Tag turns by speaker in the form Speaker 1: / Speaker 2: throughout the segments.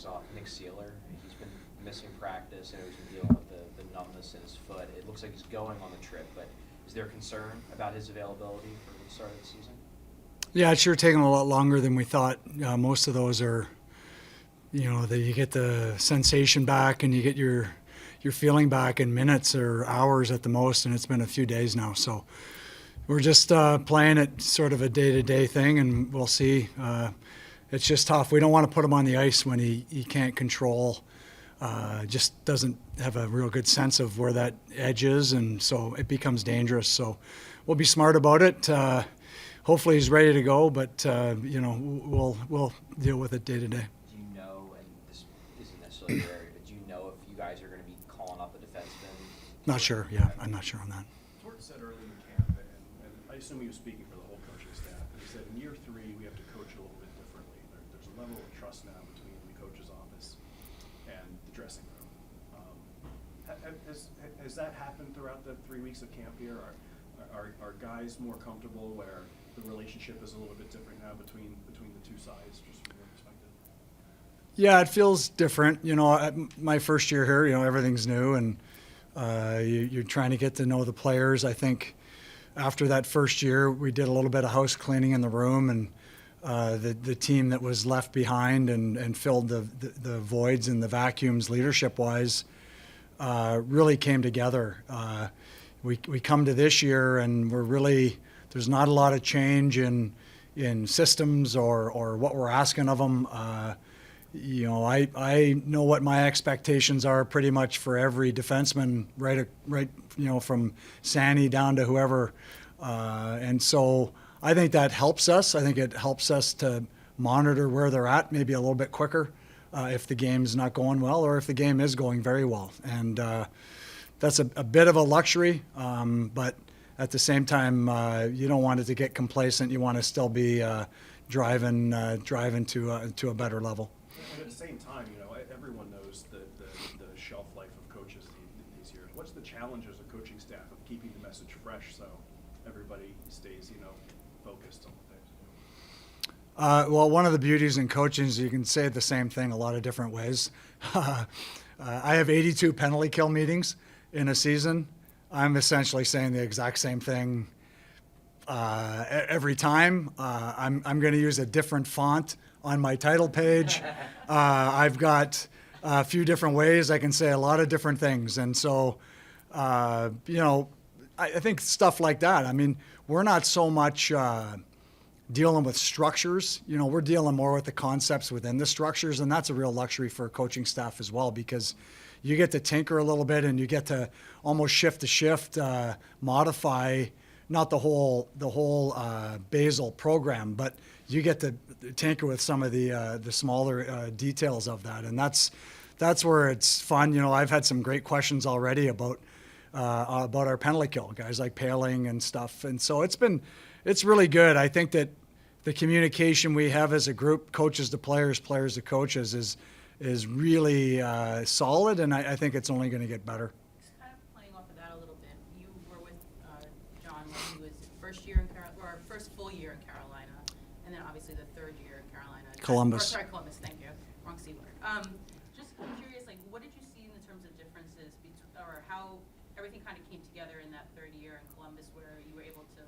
Speaker 1: off Nick Seeler. He's been missing practice, and he's been dealing with the numbness in his foot. It looks like he's going on the trip, but is there concern about his availability for the start of the season?
Speaker 2: Yeah, it's sure taking a lot longer than we thought. Most of those are, you get the sensation back and you get your feeling back in minutes or hours at the most, and it's been a few days now. So we're just playing it sort of a day-to-day thing, and we'll see. It's just tough. We don't want to put him on the ice when he can't control, just doesn't have a real good sense of where that edge is, and so it becomes dangerous. So we'll be smart about it. Hopefully he's ready to go, but we'll deal with it day to day.
Speaker 1: Do you know, and this isn't necessarily your area, but do you know if you guys are going to be calling up a defenseman?
Speaker 2: Not sure. Yeah, I'm not sure on that.
Speaker 3: Torts said early in camp, and I assume he was speaking for the whole coaching staff, but he said in year 3 we have to coach a little bit differently. There's a level of trust now between the coach's office and the dressing room. Has that happened throughout the 3 weeks of camp here? Are guys more comfortable where the relationship is a little bit different now between the two sides, just from your perspective?
Speaker 2: Yeah, it feels different. My first year here, everything's new, and you're trying to get to know the players. I think after that first year, we did a little bit of house cleaning in the room, and the team that was left behind and filled the voids and the vacuums leadership-wise really came together. We come to this year, and there's not a lot of change in systems or what we're asking of them. I know what my expectations are pretty much for every defenseman, right, from Sandy down to whoever. And so I think that helps us. I think it helps us to monitor where they're at maybe a little bit quicker if the game's not going well or if the game is going very well. And that's a bit of a luxury, but at the same time, you don't want it to get complacent. You want to still be driving to a better level.
Speaker 3: And at the same time, everyone knows the shelf life of coaches these years. What's the challenge as a coaching staff of keeping the message fresh so everybody stays, focused on what they do?
Speaker 2: Well, one of the beauties in coaching is you can say the same thing a lot of different ways. I have 82 penalty kill meetings in a season. I'm essentially saying the exact same thing every time. I'm going to use a different font on my title page. I've got a few different ways I can say a lot of different things. And so, I think stuff like that. I mean, we're not so much dealing with structures. We're dealing more with the concepts within the structures, and that's a real luxury for a coaching staff as well, because you get to tinker a little bit and you get to almost shift to shift, modify, not the whole basal program, but you get to tinker with some of the smaller details of that, and that's where it's fun. I've had some great questions already about our penalty kill, guys like Paling and stuff, and so it's really good. I think that the communication we have as a group, coaches to players, players to coaches, is really solid, and I think it's only going to get better.
Speaker 4: Just kind of playing off of that a little bit, you were with John when he was first full year in Carolina, and then obviously the third year in Carolina.
Speaker 2: Columbus.
Speaker 4: Columbus, thank you. Wrong Seeler. Just curious, what did you see in terms of differences or how everything kind of came together in that third year in Columbus, where you were able to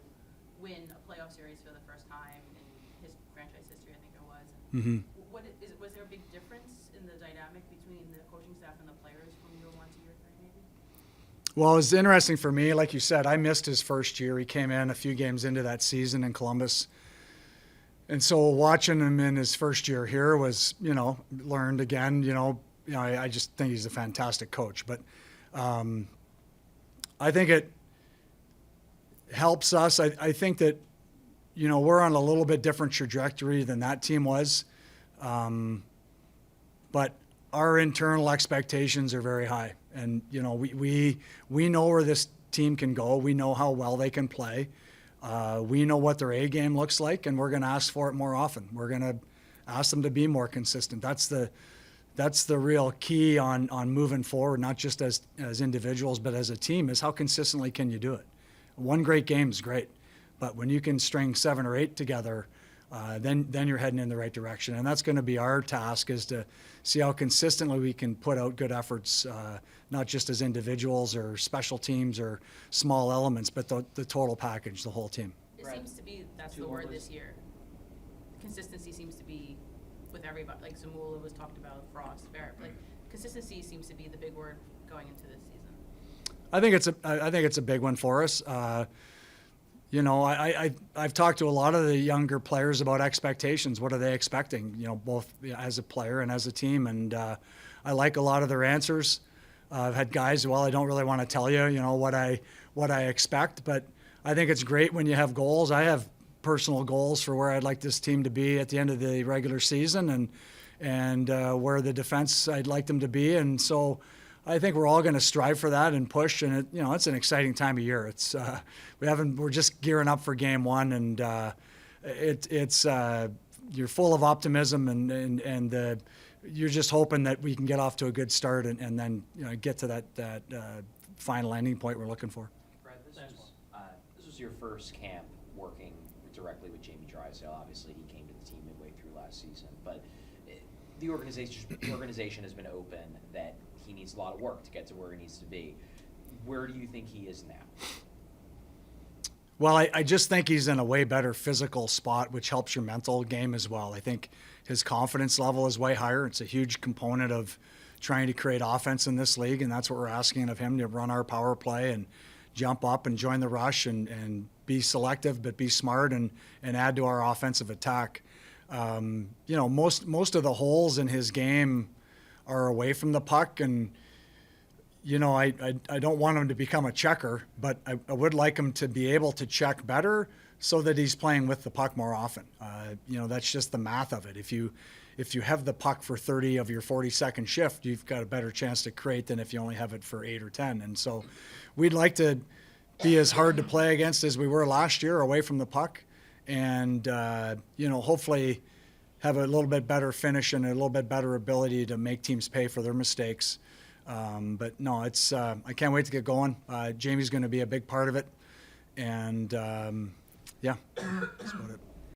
Speaker 4: win a playoff series for the first time in his franchise history, I think it was.
Speaker 2: Mm-hmm.
Speaker 4: Was there a big difference in the dynamic between the coaching staff and the players from year 1 to year 3, maybe?
Speaker 2: Well, it was interesting for me. Like you said, I missed his first year. He came in a few games into that season in Columbus. And so watching him in his first year here was, learned again, I just think he's a fantastic coach. But I think it helps us. I think that, we're on a little bit different trajectory than that team was. But our internal expectations are very high. And, we know where this team can go. We know how well they can play. We know what their A game looks like, and we're going to ask for it more often. We're going to ask them to be more consistent. That's the real key on moving forward, not just as individuals, but as a team, is how consistently can you do it? One great game is great, but when you can string 7 or 8 together then you're heading in the right direction. And that's going to be our task, is to see how consistently we can put out good efforts, not just as individuals or special teams or small elements, but the total package, the whole team.
Speaker 4: It
Speaker 1: Right.
Speaker 4: seems to be, that's
Speaker 1: Two
Speaker 4: the word
Speaker 1: more,
Speaker 4: this year. Consistency seems to be with everybody, like Zamula was talked about, Frost, Barrett, like, consistency seems to be the big word going into this season.
Speaker 2: I think it's a big one for us. You know, I've talked to a lot of the younger players about expectations. What are they expecting? You know, both as a player and as a team. And I like a lot of their answers. I've had guys, well, I don't really want to tell you, you know, what I expect, but I think it's great when you have goals. I have personal goals for where I'd like this team to be at the end of the regular season, and where the defense I'd like them to be. And so I think we're all going to strive for that and push. And it's an exciting time of year. It's we're just gearing up for game one, and you're full of optimism, and you're just hoping that we can get off to a good start and then get to that final ending point we're looking for.
Speaker 1: Brad, this was your first camp working directly with Jamie Drysdale. Obviously, he came to the team midway through last season, but the organization has been open that he needs a lot of work to get to where he needs to be. Where do you think he is now?
Speaker 2: Well, I just think he's in a way better physical spot, which helps your mental game as well. I think his confidence level is way higher. It's a huge component of trying to create offense in this league, and that's what we're asking of him, to run our power play and jump up and join the rush and be selective but be smart and add to our offensive attack. Most of the holes in his game are away from the puck, and I don't want him to become a checker, but I would like him to be able to check better so that he's playing with the puck more often. That's just the math of it. If you have the puck for 30 of your 40-second shift, you've got a better chance to create than if you only have it for 8 or 10. And so we'd like to be as hard to play against as we were last year, away from the puck, and hopefully have a little bit better finish and a little bit better ability to make teams pay for their mistakes. But no, I can't wait to get going. Jamie's going to be a big part of it, and that's about it.